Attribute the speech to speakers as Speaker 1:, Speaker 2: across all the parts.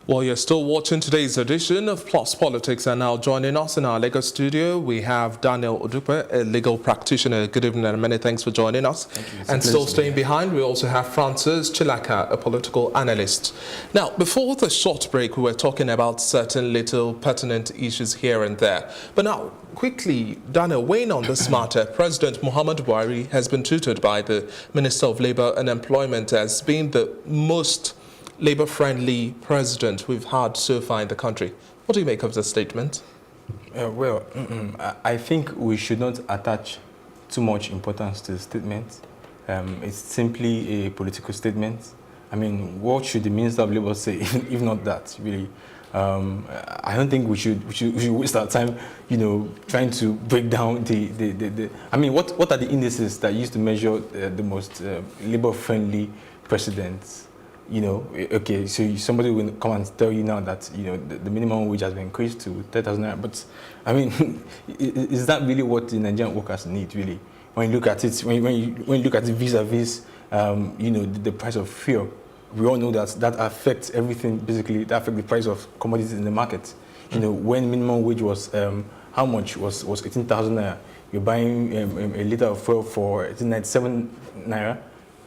Speaker 1: Well, you're still watching today's edition of Plus Politics, and now joining us in our Lagos studio, we have Daniel Odupe, a legal practitioner. Good evening and many thanks for joining us. And still staying behind, we also have Francis Chilaka, a political analyst. Now, before the short break, we were talking about certain little pertinent issues here and there. But now, quickly, Daniel, weighing on this matter, President Muhammadu Buhari has been tutored by the Minister of Labour and Employment as being the most Labour-friendly president we've had so far in the country. What do you make of the statement?
Speaker 2: I think we should not attach too much importance to the statement. It's simply a political statement. I mean, what should the Minister of Labour say, if not that, really? I don't think we should waste our time, trying to break down I mean, what are the indices that used to measure the most Labour-friendly presidents? Okay, so somebody will come and tell you now that, the minimum wage has been increased to 30,000 naira. But, I mean, is that really what the Nigerian workers need, really? When you look at it, when you look at it vis-a-vis, the price of fuel, we all know that affects everything, basically, that affects the price of commodities in the market. When minimum wage was, how much was 18,000 naira? You're buying a liter of fuel for 97 naira.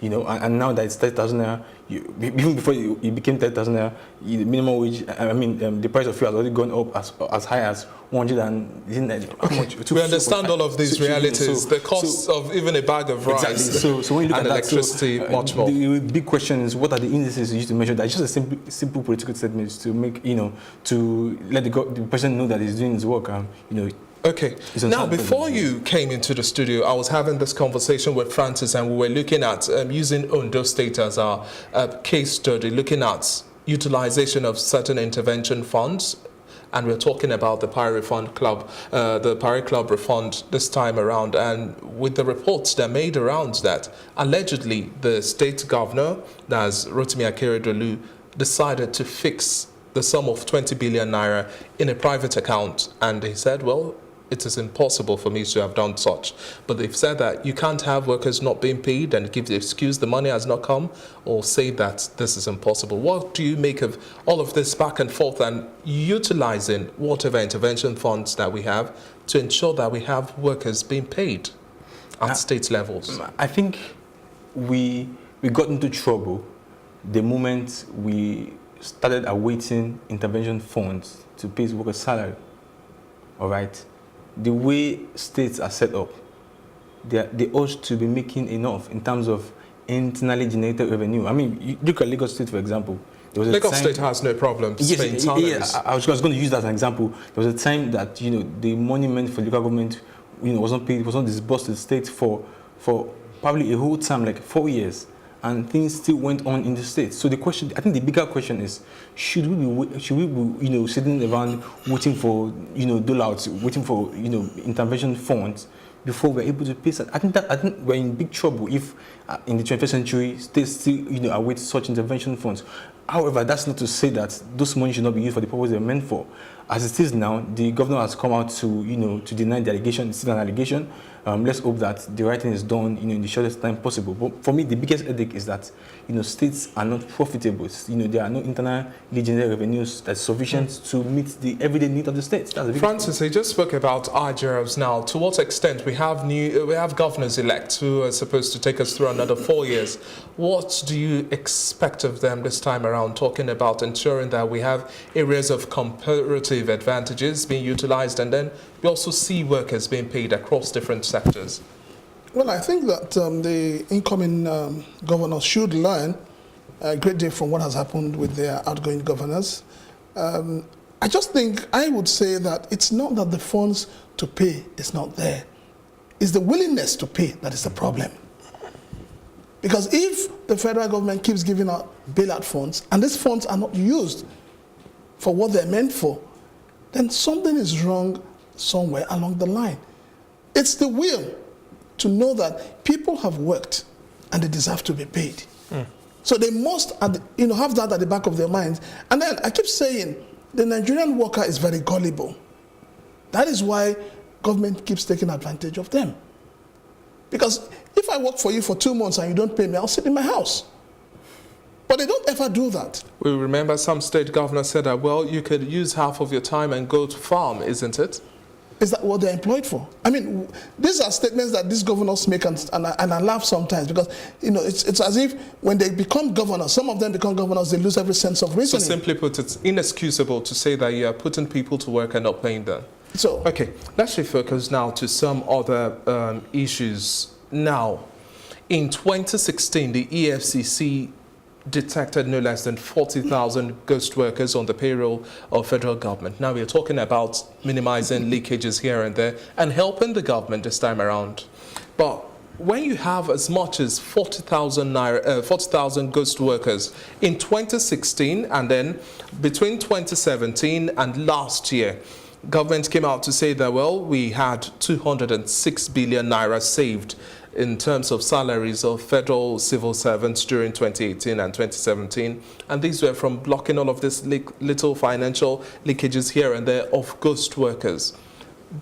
Speaker 2: And now that it's 30,000 naira, even before it became 30,000 naira, the minimum wage, the price of fuel has already gone up as high as 100 and how much?
Speaker 1: We understand all of these realities, the cost of even a bag of rice,
Speaker 2: exactly. So when you look
Speaker 1: and
Speaker 2: at
Speaker 1: electricity, much more.
Speaker 2: The big question is, what are the indices used to measure that? It's just a simple political statement to make, to let the person know that he's doing his work,
Speaker 1: Okay. Now, before you came into the studio, I was having this conversation with Francis, and we were looking at using Ondo State as our case study, looking at utilization of certain intervention funds, and we're talking about the Pirate Fund Club, the Pirate Club refund this time around, and with the reports that made around that, allegedly the state governor, that's Rotimi Akeredolu, decided to fix the sum of 20 billion naira in a private account, and he said, well, it is impossible for me to have done such. But they've said that you can't have workers not being paid and give the excuse the money has not come, or say that this is impossible. What do you make of all of this back and forth and utilizing whatever intervention funds that we have to ensure that we have workers being paid at state levels?
Speaker 2: I think we got into trouble the moment we started awaiting intervention funds to pay workers' salary. All right? The way states are set up, they ought to be making enough in terms of internally generated revenue. I mean, you look at Lagos State, for example.
Speaker 1: Lagos State has no problem paying salaries.
Speaker 2: I was going to use that as an example. There was a time that, the money meant for local government, wasn't paid, was not disbursed to the state for probably a whole time, like 4 years. And things still went on in the state. So the question, I think the bigger question is, should we be sitting around waiting for, dole-outs, waiting for, intervention funds before we're able to pay? I think we're in big trouble if in the 21st century states still, await such intervention funds. However, that's not to say that those money should not be used for the purpose they're meant for. As it is now, the governor has come out to, to deny the allegation. It's still an allegation. Let's hope that the right thing is done, in the shortest time possible. But for me, the biggest headache is that, states are not profitable. There are no internally generated revenues that's sufficient to meet the everyday need of the states.
Speaker 1: Francis, you just spoke about IGRs now. To what extent we have governors-elect who are supposed to take us through another 4 years. What do you expect of them this time around, talking about ensuring that we have areas of comparative advantages being utilized, and then we also see workers being paid across different sectors?
Speaker 3: Well, I think that the incoming governors should learn a great deal from what has happened with their outgoing governors. I just think I would say that it's not that the funds to pay is not there. It's the willingness to pay that is the problem. Because if the federal government keeps giving out bailout funds, and these funds are not used for what they're meant for, then something is wrong somewhere along the line. It's the will to know that people have worked and they deserve to be paid. So they must have that at the back of their minds. And then I keep saying, the Nigerian worker is very gullible. That is why government keeps taking advantage of them. Because if I work for you for 2 months and you don't pay me, I'll sit in my house. But they don't ever do that.
Speaker 1: We remember some state governors said that, well, you could use half of your time and go to farm, isn't it?
Speaker 3: Is that what they're employed for? I mean, these are statements that these governors make, and I laugh sometimes because, you know, it's as if when they become governors, some of them become governors, they lose every sense of reasoning.
Speaker 1: So simply put, it's inexcusable to say that you are putting people to work and not paying them.
Speaker 3: So,
Speaker 1: okay, let's refocus now to some other issues. Now, in 2016, the EFCC detected no less than 40,000 ghost workers on the payroll of federal government. Now we're talking about minimizing leakages here and there and helping the government this time around. But when you have as much as 40,000 ghost workers in 2016, and then between 2017 and last year, government came out to say that, well, we had 206 billion naira saved in terms of salaries of federal civil servants during 2018 and 2017. And these were from blocking all of this little financial leakages here and there of ghost workers.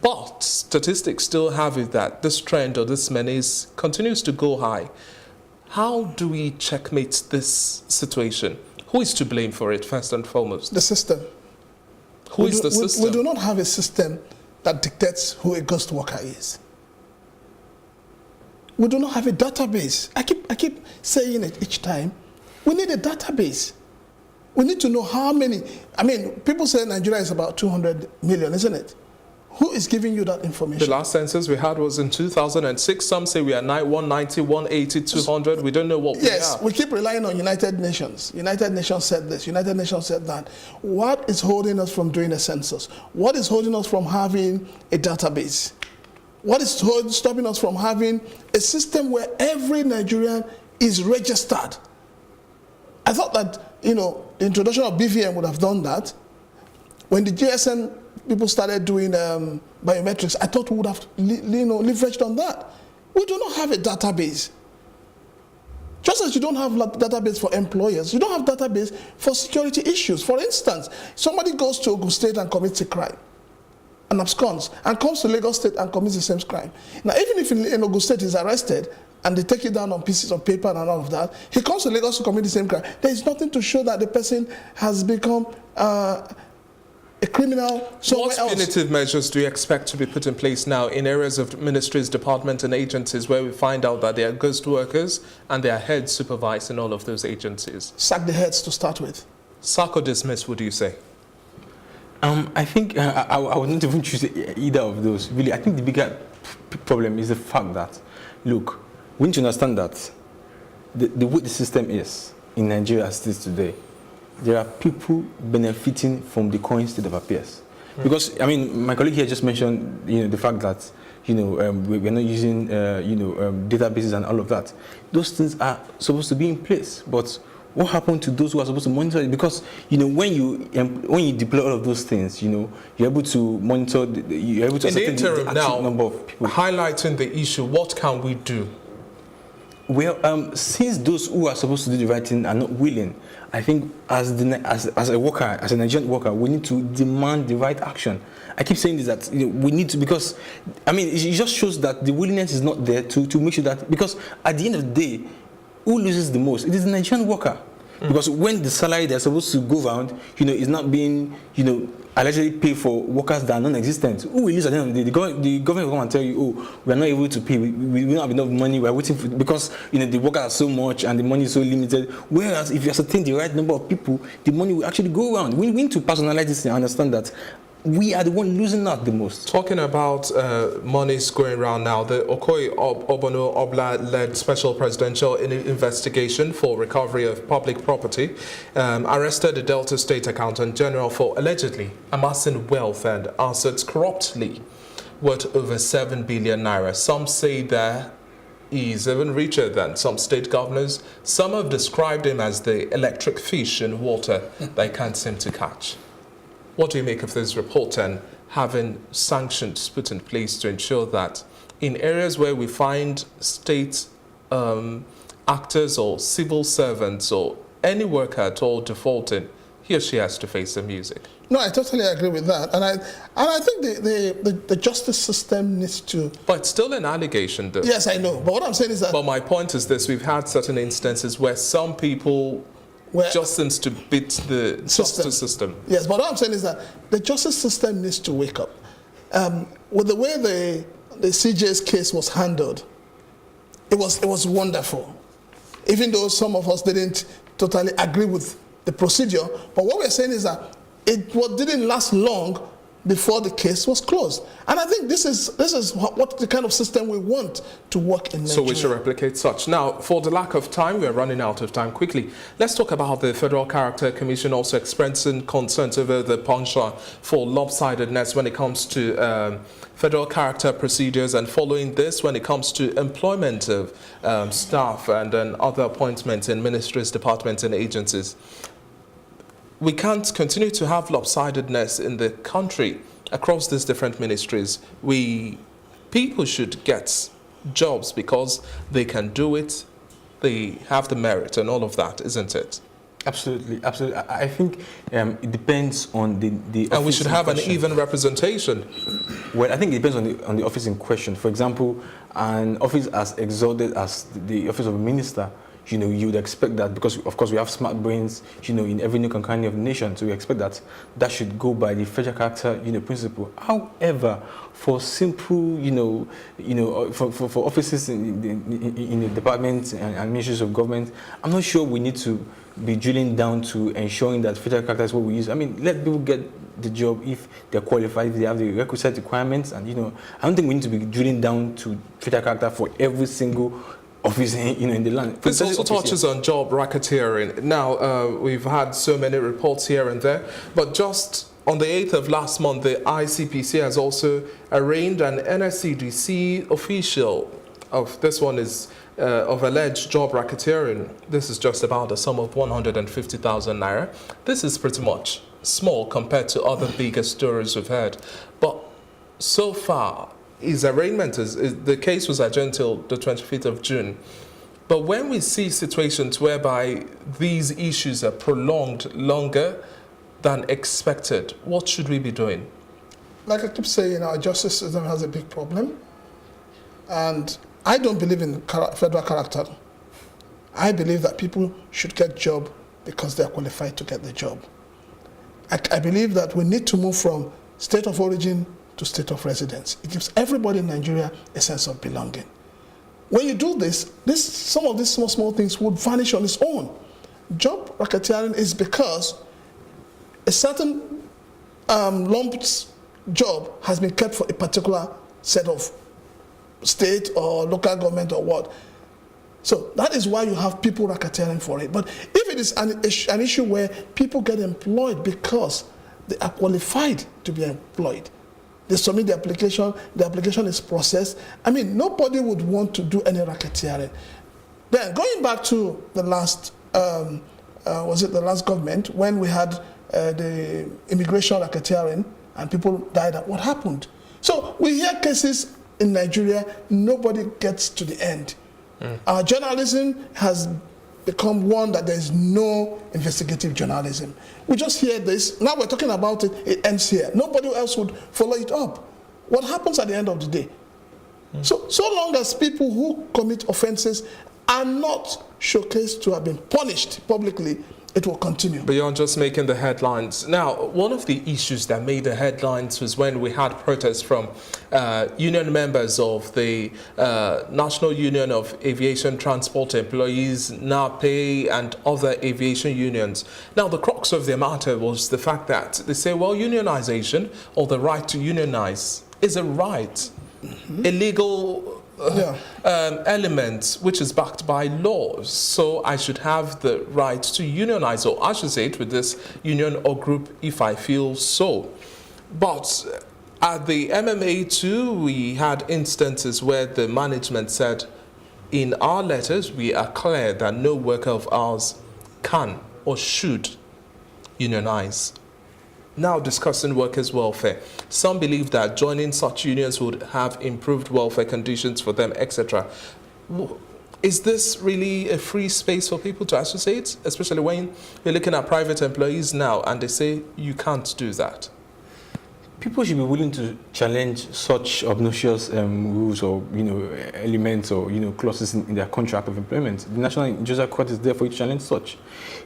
Speaker 1: But statistics still have it that this trend or this menace continues to go high. How do we checkmate this situation? Who is to blame for it, first and foremost?
Speaker 3: The system.
Speaker 1: Who is the system?
Speaker 3: We do not have a system that dictates who a ghost worker is. We do not have a database. I keep saying it each time. We need a database. We need to know how many. I mean, people say Nigeria is about 200 million, isn't it? Who is giving you that information?
Speaker 1: The last census we had was in 2006. Some say we are 190, 180, 200. We don't know what we are.
Speaker 3: Yes, we keep relying on United Nations. United Nations said this. United Nations said that. What is holding us from doing a census? What is holding us from having a database? What is stopping us from having a system where every Nigerian is registered? I thought that, you know, the introduction of BVM would have done that. When the GSM people started doing biometrics, I thought we would have leveraged on that. We do not have a database. Just as you don't have a database for employers, you don't have a database for security issues. For instance, somebody goes to Ogun State and commits a crime and absconds and comes to Lagos State and commits the same crime. Now, even if in Ogun State he's arrested and they take it down on pieces of paper and all of that, he comes to Lagos to commit the same crime. There is nothing to show that the person has become a criminal somewhere else.
Speaker 1: What punitive measures do you expect to be put in place now in areas of ministries, departments and agencies where we find out that there are ghost workers and there are heads supervising all of those agencies?
Speaker 3: Sack the heads to start with.
Speaker 1: Sack or dismiss, would you say?
Speaker 2: I think I would not even choose either of those. Really, I think the bigger problem is the fact that, look, we need to understand that the way the system is in Nigeria as it is today, there are people benefiting from the current state of affairs. Because, I mean, my colleague here just mentioned, the fact that, we're not using, databases and all of that. Those things are supposed to be in place, but what happened to those who are supposed to monitor it? Because when you deploy all of those things, you're able to monitor. You're able to ascertain the actual number of people.
Speaker 1: Highlighting the issue, what can we do?
Speaker 2: Well, since those who are supposed to do the right thing are not willing, I think as a worker, as a Nigerian worker, we need to demand the right action. I keep saying this, that we need to, because I mean it just shows that the willingness is not there to make sure that, because at the end of the day, who loses the most? It is the Nigerian worker. Because when the salary they're supposed to go around, is not being, allegedly paid for workers that are non-existent, who will lose at the end of the day? The government will come and tell you, oh, we are not able to pay, we don't have enough money, we are waiting for, because the workers are so much and the money is so limited. Whereas if you ascertain the right number of people, the money will actually go around. We need to personalize this and understand that we are the one losing out the most.
Speaker 1: Talking about monies going around now, the Okoye Obono Obla-led Special Presidential Investigation for Recovery of Public Property arrested the Delta State Accountant General for allegedly amassing wealth and assets corruptly worth over 7 billion naira. Some say that he is even richer than some state governors. Some have described him as the electric fish in water they can't seem to catch. What do you make of this report and having sanctions put in place to ensure that in areas where we find state actors or civil servants or any worker at all defaulting, he or she has to face the music?
Speaker 3: No, I totally agree with that. And I think the justice system needs to...
Speaker 1: But it's still an allegation, though.
Speaker 3: Yes, I know. But what I'm saying is that...
Speaker 1: But my point is this. We've had certain instances where some people just seems to beat the justice system.
Speaker 3: Yes, but what I'm saying is that the justice system needs to wake up. With the way the CJ's case was handled, it was wonderful. Even though some of us didn't totally agree with the procedure, but what we're saying is that it didn't last long before the case was closed. And I think this is what the kind of system we want to work in Nigeria.
Speaker 1: So we should replicate such. Now, for the lack of time, we're running out of time quickly. Let's talk about the Federal Character Commission also expressing concerns over the penchant for lopsidedness when it comes to federal character procedures, and following this when it comes to employment of staff and then other appointments in ministries, departments and agencies. We can't continue to have lopsidedness in the country across these different ministries. People should get jobs because they can do it, they have the merit and all of that, isn't it?
Speaker 2: Absolutely, absolutely. I think it depends on the
Speaker 1: and we should have an even representation.
Speaker 2: Well, I think it depends on the office in question. For example, an office as exalted as the office of a minister, you know, you would expect that, because of course we have smart brains, you know, in every nook and cranny of the nation, so we expect that should go by the federal character, you know, principle. However, for simple, for offices in the departments and ministries of government, I'm not sure we need to be drilling down to ensuring that federal character is what we use. I mean, let people get the job if they're qualified, if they have the requisite requirements, and I don't think we need to be drilling down to federal character for every single office in the land.
Speaker 1: This also touches on job racketeering. Now, we've had so many reports here and there, but just on the 8th of last month, the ICPC has also arraigned an NSCDC official of alleged job racketeering. This is just about a sum of 150,000 naira. This is pretty much small compared to other bigger stories we've heard. But so far, his arraignment the case was adjourned until the 25th of June. But when we see situations whereby these issues are prolonged longer than expected, what should we be doing?
Speaker 3: Like I keep saying, our justice system has a big problem. And I don't believe in federal character. I believe that people should get job because they are qualified to get the job. I believe that we need to move from state of origin to state of residence. It gives everybody in Nigeria a sense of belonging. When you do this, some of these small things would vanish on its own. Job racketeering is because a certain lumped job has been kept for a particular set of state or local government or what. So that is why you have people racketeering for it. But if it is an issue where people get employed because they are qualified to be employed, they submit the application is processed. I mean, nobody would want to do any racketeering. Then going back to the last, was it the last government, when we had the immigration racketeering and people died, what happened? So we hear cases in Nigeria, nobody gets to the end. Our journalism has become one that there is no investigative journalism. We just hear this, now we're talking about it, it ends here. Nobody else would follow it up. What happens at the end of the day? So long as people who commit offenses are not showcased to have been punished publicly, it will continue.
Speaker 1: Beyond just making the headlines. Now, one of the issues that made the headlines was when we had protests from union members of the National Union of Aviation Transport Employees, NAPE, and other aviation unions. Now, the crux of the matter was the fact that they say, well, unionization or the right to unionize is a right, a legal element which is backed by laws. So I should have the right to unionize or associate with this union or group if I feel so. But at the MMA too, we had instances where the management said, in our letters, we are clear that no worker of ours can or should unionize. Now discussing workers' welfare. Some believe that joining such unions would have improved welfare conditions for them, etc. Is this really a free space for people to associate, especially when you're looking at private employees now and they say you can't do that?
Speaker 2: people should be willing to challenge such obnoxious rules or elements or clauses in their contract of employment. The National Judicial Court is there for you to challenge such.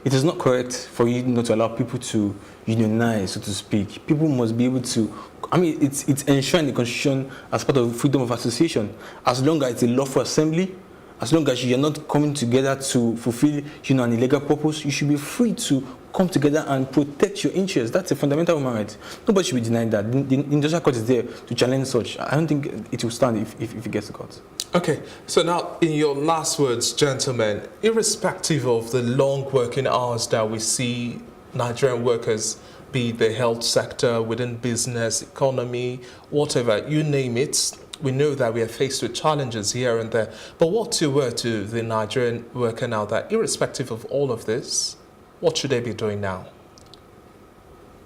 Speaker 2: It is not correct for you not to allow people to unionize, so to speak. People must be able to. I mean, it's enshrined in the Constitution as part of freedom of association. As long as it's a lawful assembly, as long as you are not coming together to fulfill an illegal purpose, you should be free to come together and protect your interests. That's a fundamental human right. Nobody should be denied that. The Industrial Court is there to challenge such. I don't think it will stand if it gets to court.
Speaker 1: Okay, so now in your last words, gentlemen, irrespective of the long working hours that we see Nigerian workers, be it the health sector, within business, economy, whatever, you name it, we know that we are faced with challenges here and there. But what's your word to the Nigerian worker now that irrespective of all of this, what should they be doing now?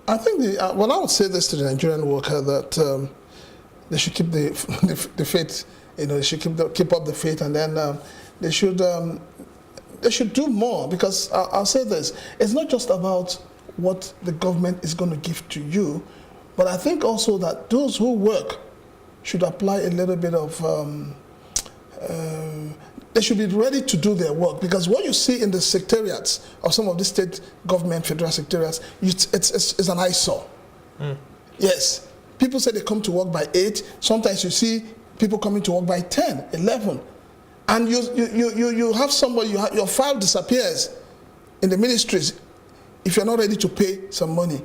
Speaker 3: I think I would say this to the Nigerian worker that they should keep the faith. They should keep up the faith, and then they should do more. Because I'll say this: it's not just about what the government is going to give to you, but I think also that those who work should apply a little bit of. They should be ready to do their work, because what you see in the secretariats of some of the state government, federal secretariats, it's an eyesore. Yes, people say they come to work by 8. Sometimes you see people coming to work by 10, 11. And you have somebody, your file disappears in the ministries if you're not ready to pay some money.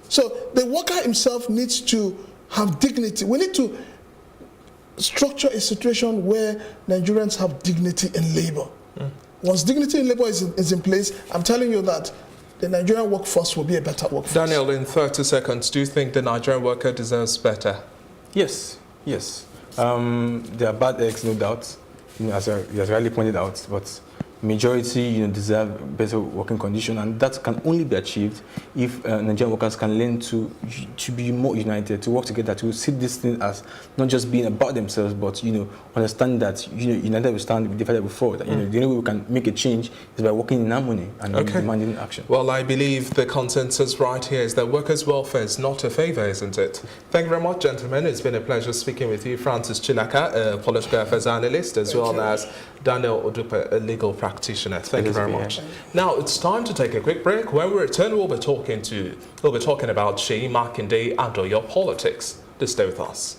Speaker 3: So the worker himself needs to have dignity. We need to structure a situation where Nigerians have dignity in labor. Once dignity in labor is in place, I'm telling you that the Nigerian workforce will be a better workforce.
Speaker 1: Daniel, in 30 seconds, do you think the Nigerian worker deserves better?
Speaker 2: Yes. There are bad eggs, no doubt, as rightly pointed out, but majority deserve better working condition, and that can only be achieved if Nigerian workers can learn to be more united, to work together, to see this thing as not just being about themselves, but understand that united we stand, divided we fall. That, the only way we can make a change is by working in harmony and demanding action.
Speaker 1: Well, I believe the consensus right here is that workers' welfare is not a favor, isn't it? Thank you very much, gentlemen. It's been a pleasure speaking with you, Francis Chinaka, a political affairs analyst, as well as Daniel Odupe, a legal practitioner. Thank you very much. Now it's time to take a quick break. When we return, we'll be talking about Seyi Makinde and your politics. Just stay with us.